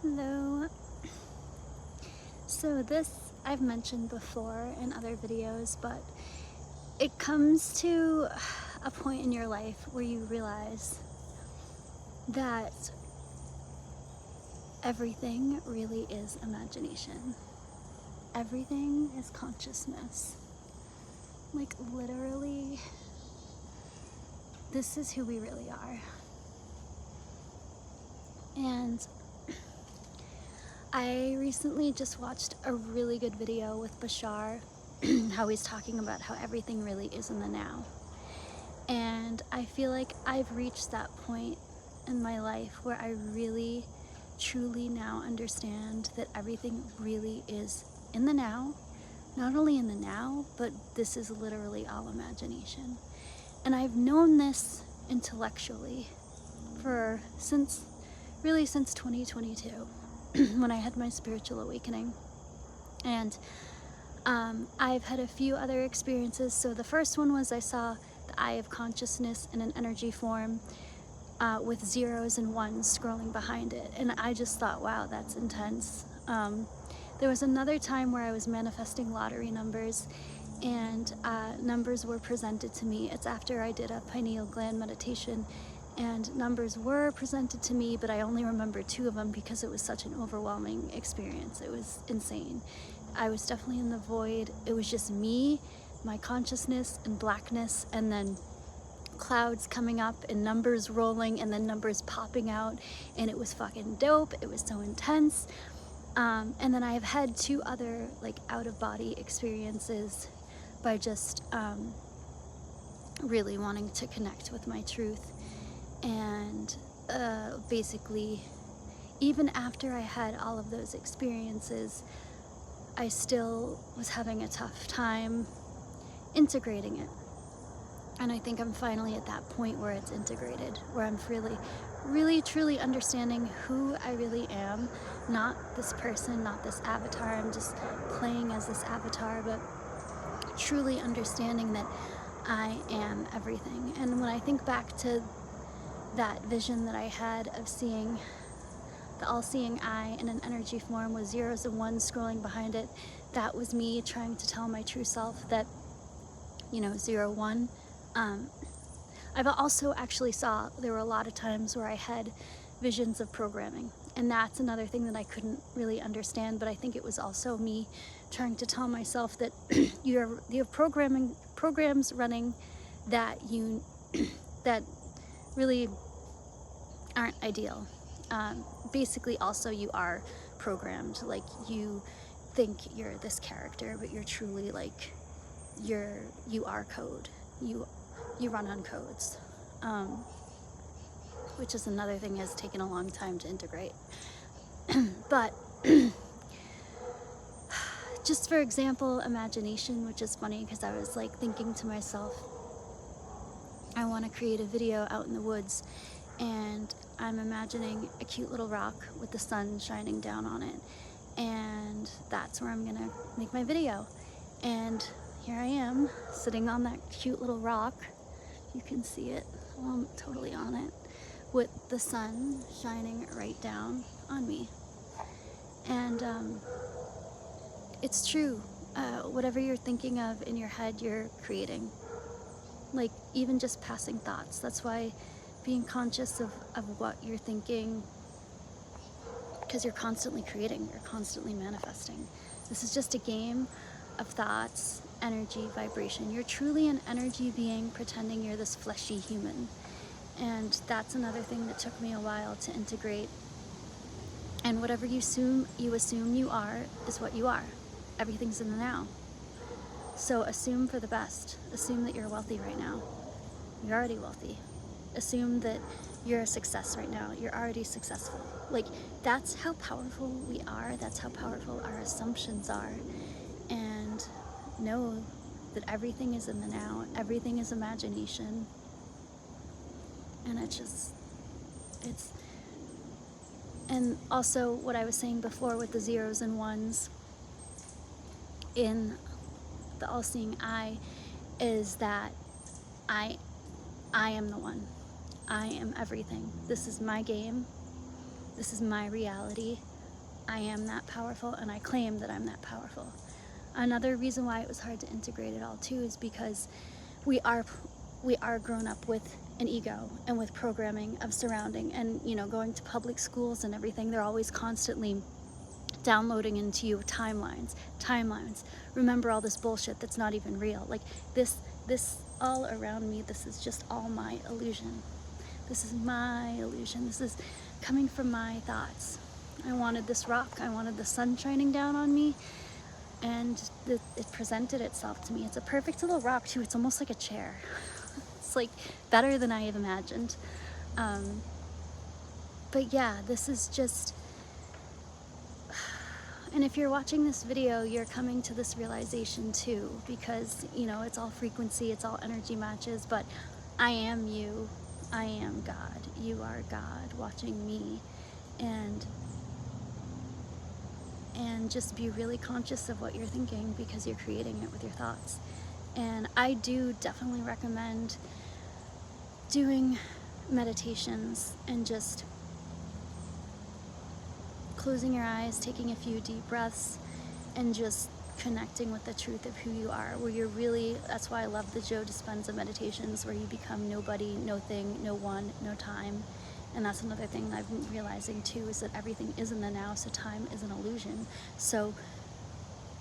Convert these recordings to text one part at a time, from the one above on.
Hello. So this I've mentioned before in other videos, but it comes to a point in your life where you realize that everything really is imagination. Everything is consciousness. Like literally, this is who we really are. And I recently just watched a really good video with Bashar, how he's talking about how everything really is in the now. And I feel like I've reached that point in my life where I really, truly now understand that everything really is in the now. Not only in the now, but this is literally all imagination. And I've known this intellectually since 2022. When I had my spiritual awakening. And I've had a few other experiences. So the first one was I saw the eye of consciousness in an energy form with zeros and ones scrolling behind it. And I just thought, wow, that's intense. There was another time where I was manifesting lottery numbers, and numbers were presented to me. It's after I did a pineal gland meditation, and numbers were presented to me, but I only remember 2 of them because it was such an overwhelming experience. It was insane. I was definitely in the void. It was just me, my consciousness, and blackness, and then clouds coming up and numbers rolling and then numbers popping out, and it was fucking dope. It was so intense. And then I've had 2 other like out-of-body experiences by just really wanting to connect with my truth. And basically, even after I had all of those experiences, I still was having a tough time integrating it. And I think I'm finally at that point where it's integrated, where I'm really truly understanding who I really am. Not this person, not this avatar. I'm just playing as this avatar, but truly understanding that I am everything. And when I think back to that vision that I had of seeing the all-seeing eye in an energy form with zeros and ones scrolling behind it, that was me trying to tell my true self that, 0, 1. I've also actually saw there were a lot of times where I had visions of programming, and that's another thing that I couldn't really understand, but I think it was also me trying to tell myself that you have programs running that that really aren't ideal. Basically, also you are programmed. Like, you think you're this character, but you're truly like you are code. You run on codes, which is another thing has taken a long time to integrate. But just for example, imagination, which is funny because I was like thinking to myself, I want to create a video out in the woods, and I'm imagining a cute little rock with the sun shining down on it, and that's where I'm gonna make my video. And here I am sitting on that cute little rock. You can see it. Well, I'm totally on it, with the sun shining right down on me. And it's true. Whatever you're thinking of in your head, you're creating. Like, even just passing thoughts. That's why being conscious of what you're thinking, because you're constantly creating, you're constantly manifesting. This is just a game of thoughts, energy, vibration. You're truly an energy being pretending you're this fleshy human. And that's another thing that took me a while to integrate. And whatever you assume you are is what you are. Everything's in the now. So assume for the best. Assume that you're wealthy right now. You're already wealthy. Assume that you're a success right now. You're already successful. Like, that's how powerful we are. That's how powerful our assumptions are. And know that everything is in the now. Everything is imagination. And and also what I was saying before with the zeros and ones in the all-seeing eye is that I am the one. I am everything. This is my game. This is my reality. I am that powerful, and I claim that I'm that powerful. Another reason why it was hard to integrate it all too is because we are grown up with an ego and with programming of surrounding, and going to public schools and everything. They're always constantly downloading into you timelines. Remember all this bullshit that's not even real. Like this all around me, this is just all my illusion. This is my illusion. This is coming from my thoughts. I wanted this rock. I wanted the sun shining down on me, and it presented itself to me. It's a perfect little rock too. It's almost like a chair. It's like better than I have imagined. But yeah, this is just, and if you're watching this video, you're coming to this realization too, because it's all frequency, it's all energy matches, but I am you, I am God, you are God watching me, and just be really conscious of what you're thinking, because you're creating it with your thoughts. And I do definitely recommend doing meditations and just closing your eyes, taking a few deep breaths, and just connecting with the truth of who you are, where you're really, that's why I love the Joe Dispenza meditations, where you become nobody, no thing, no one, no time. And that's another thing I've been realizing too, is that everything is in the now, so time is an illusion. So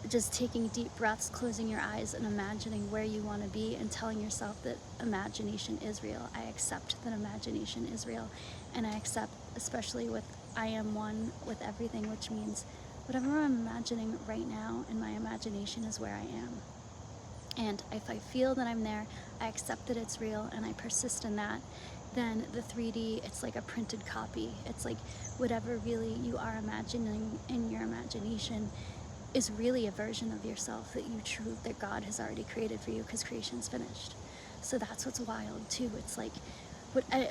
just taking deep breaths, closing your eyes, and imagining where you want to be, and telling yourself that imagination is real. I accept that imagination is real, and I accept, especially with I am one with everything, which means whatever I'm imagining right now in my imagination is where I am. And if I feel that I'm there, I accept that it's real, and I persist in that. Then the 3D, it's like a printed copy. It's like whatever really you are imagining in your imagination is really a version of yourself that God has already created for you, because creation's finished. So that's what's wild too. It's like,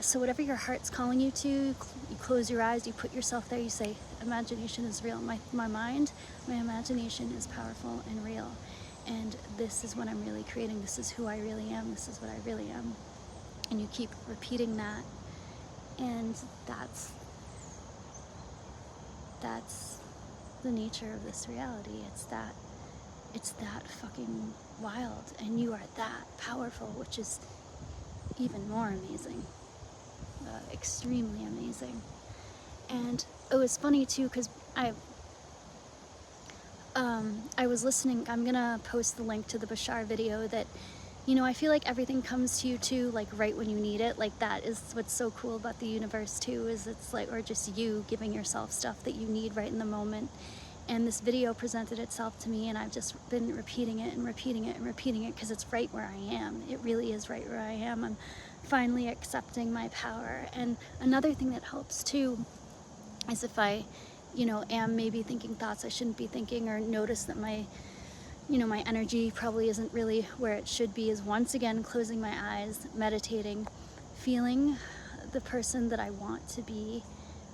so whatever your heart's calling you to, you close your eyes, you put yourself there, you say, imagination is real. My mind, my imagination is powerful and real. And this is what I'm really creating. This is who I really am. This is what I really am. And you keep repeating that. And that's the nature of this reality. It's that fucking wild, and you are that powerful, which is even more amazing, extremely amazing. And it was funny too, because I was listening. I'm gonna post the link to the Bashar video that, I feel like everything comes to you too, like right when you need it. Like that is what's so cool about the universe too, is it's like, or just you giving yourself stuff that you need right in the moment. And this video presented itself to me, and I've just been repeating it and repeating it and repeating it, because it's right where I am. It really is right where I am. I'm finally accepting my power. And another thing that helps too is if I, am maybe thinking thoughts I shouldn't be thinking, or notice that my energy probably isn't really where it should be, is once again closing my eyes, meditating, feeling the person that I want to be,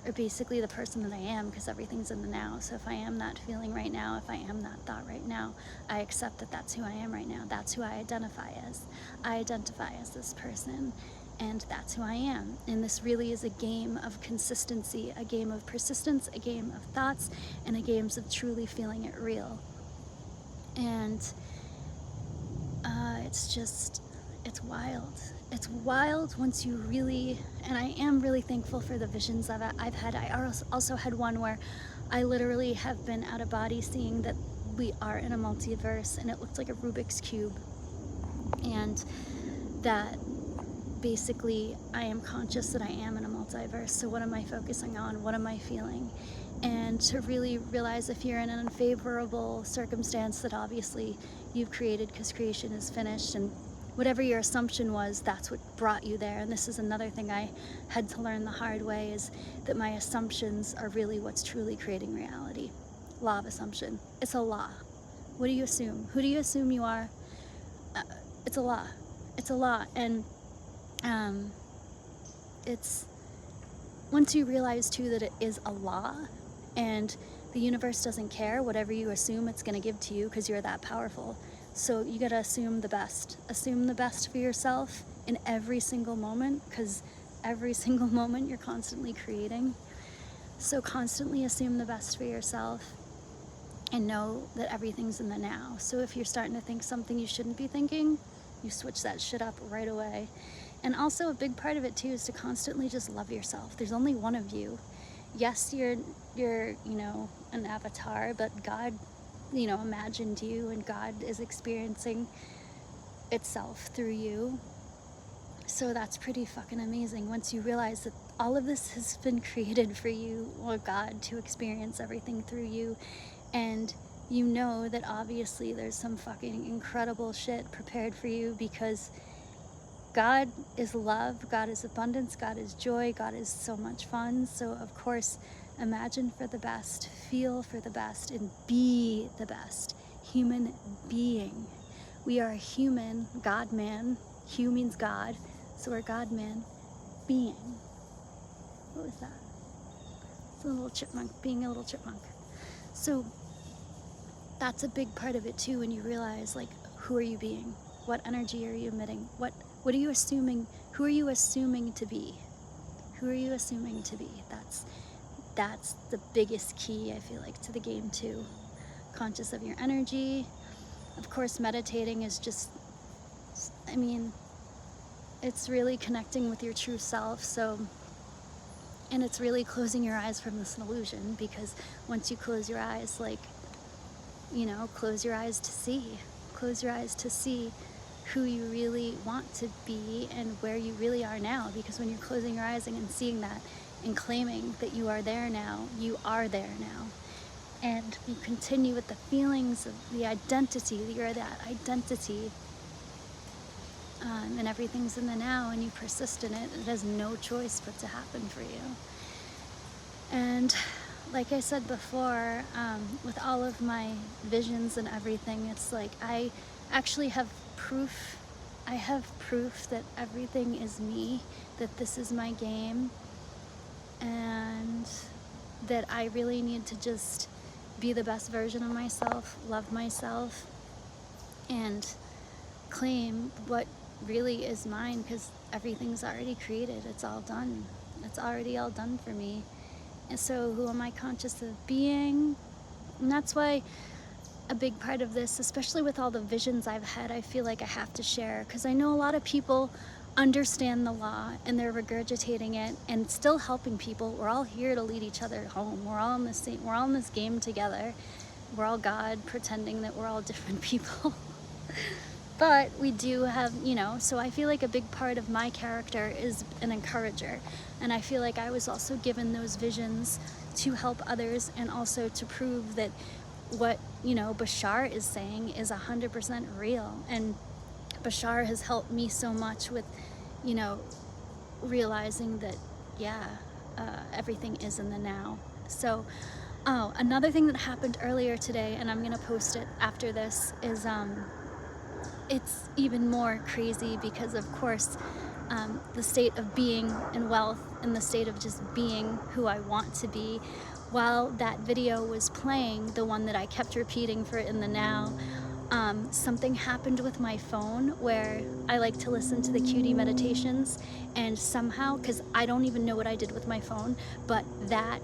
or basically the person that I am, because everything's in the now. So if I am that feeling right now, if I am that thought right now, I accept that that's who I am right now. That's who I identify as. I identify as this person, and that's who I am. And this really is a game of consistency, a game of persistence, a game of thoughts, and a game of truly feeling it real. And it's wild. It's wild once you really, and I am really thankful for the visions that I've had. I also had one where I literally have been out of body, seeing that we are in a multiverse, and it looked like a Rubik's Cube. And that basically I am conscious that I am in a multiverse. So what am I focusing on? What am I feeling? And to really realize, if you're in an unfavorable circumstance that obviously you've created, because creation is finished, and whatever your assumption was, that's what brought you there. And this is another thing I had to learn the hard way, is that my assumptions are really what's truly creating reality. Law of assumption. It's a law. What do you assume? Who do you assume you are? It's a law. It's a law. And it's, once you realize too that it is a law, and the universe doesn't care, whatever you assume it's going to give to you, because you're that powerful. So you got to assume the best. Assume the best for yourself in every single moment, because every single moment you're constantly creating. So constantly assume the best for yourself and know that everything's in the now. So if you're starting to think something you shouldn't be thinking, you switch that shit up right away. And also a big part of it too is to constantly just love yourself. There's only one of you. Yes, you're an avatar, but God, imagined you, and God is experiencing itself through you. So that's pretty fucking amazing once you realize that all of this has been created for you, or God, to experience everything through you. And you know that obviously there's some fucking incredible shit prepared for you, because God is love, God is abundance, God is joy, God is so much fun. So of course, imagine for the best, feel for the best, and be the best human being. We are a human God man. Hu means God, so we're God man being. What was that? It's a little chipmunk, being a little chipmunk. So that's a big part of it too, when you realize, like, who are you being? What energy are you emitting? What are you assuming? Who are you assuming to be? Who are you assuming to be? That's the biggest key, I feel like, to the game too. Conscious of your energy. Of course, meditating is just, it's really connecting with your true self. And it's really closing your eyes from this illusion, because once you close your eyes, close your eyes to see. Close your eyes to see who you really want to be and where you really are now. Because when you're closing your eyes and seeing that and claiming that you are there now, you are there now. And you continue with the feelings of the identity, that you're that identity, and everything's in the now, and you persist in it. It has no choice but to happen for you. And like I said before, with all of my visions and everything, it's like I actually have proof. I have proof that everything is me, that this is my game, and that I really need to just be the best version of myself, love myself, and claim what really is mine, because everything's already created. It's all done. It's already all done for me. And so who am I conscious of being? And that's why a big part of this, especially with all the visions I've had, I feel like I have to share, because I know a lot of people understand the law and they're regurgitating it and still helping people. We're all here to lead each other home. We're all in this game together. We're all God, pretending that we're all different people. But we do have, so I feel like a big part of my character is an encourager. And I feel like I was also given those visions to help others, and also to prove that what, Bashar is saying is 100% real. And Bashar has helped me so much with, realizing that, everything is in the now. So, another thing that happened earlier today, and I'm going to post it after this, is, it's even more crazy, because of course, the state of being and wealth, and the state of just being who I want to be, while that video was playing, the one that I kept repeating for in the now, something happened with my phone, where I like to listen to the cutie meditations, and somehow, because I don't even know what I did with my phone, but that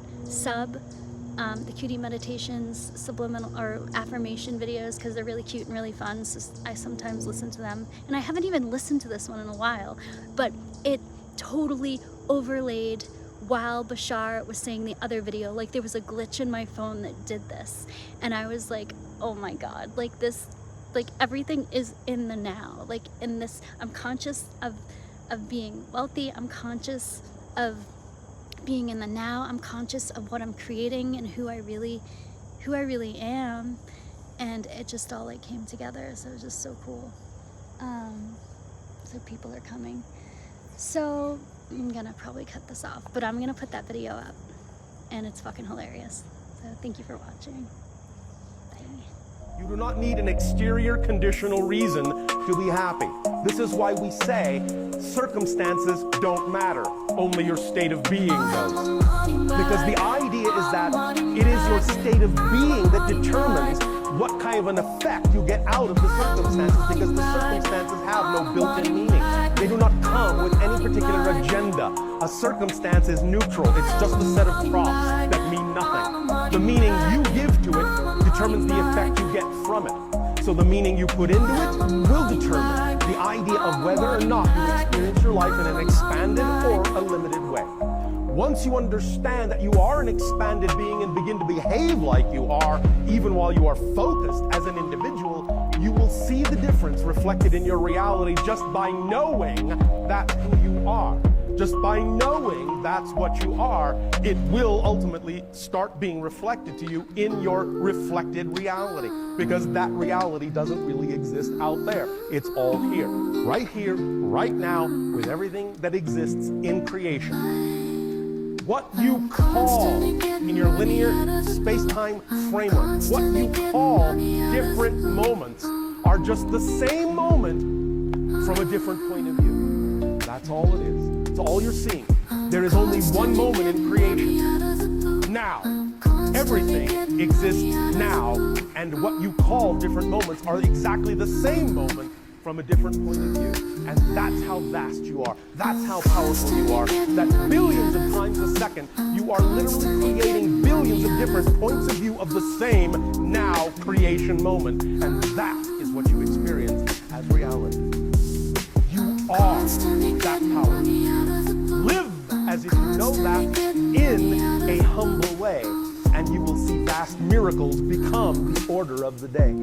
the cutie meditations, subliminal or affirmation videos, because they're really cute and really fun, so I sometimes listen to them. And I haven't even listened to this one in a while, but it totally overlaid while Bashar was saying the other video. Like, there was a glitch in my phone that did this, and I was like, oh my god, like this, like everything is in the now. Like, in this, I'm conscious of being wealthy, I'm conscious of being in the now, I'm conscious of what I'm creating and who I really am, and it just all like came together. So it was just so cool. So people are coming, so I'm gonna probably cut this off, but I'm gonna put that video up, and it's fucking hilarious. So thank you for watching. Bye. You do not need an exterior conditional reason to be happy. This is why we say circumstances don't matter, only your state of being does. Because the idea is that it is your state of being that determines what kind of an effect you get out of the circumstances, because the circumstances have no built-in meaning. They do not come with any particular agenda. A circumstance is neutral. It's just a set of props that mean nothing. The meaning you give to it determines the effect you get from it. So the meaning you put into it will determine the idea of whether or not you experience your life in an expanded or a limited way. Once you understand that you are an expanded being and begin to behave like you are, even while you are focused as an individual, you will see the difference reflected in your reality just by knowing that's who you are. Just by knowing that's what you are, it will ultimately start being reflected to you in your reflected reality. Because that reality doesn't really exist out there. It's all here, right now, with everything that exists in creation. What you call in your linear space-time framework, what you call different moments, are just the same moment from a different point of view. That's all it is. It's all you're seeing. There is only one moment in creation. Now. Everything exists now, and what you call different moments are exactly the same moment from a different point of view. And that's how vast you are. That's how powerful you are. That billions of times a second, you are literally creating billions of different points of view of the same now creation moment. And that is what you experience as reality. You are that powerful. Live as if you know that in a humble way, and you will see vast miracles become the order of the day.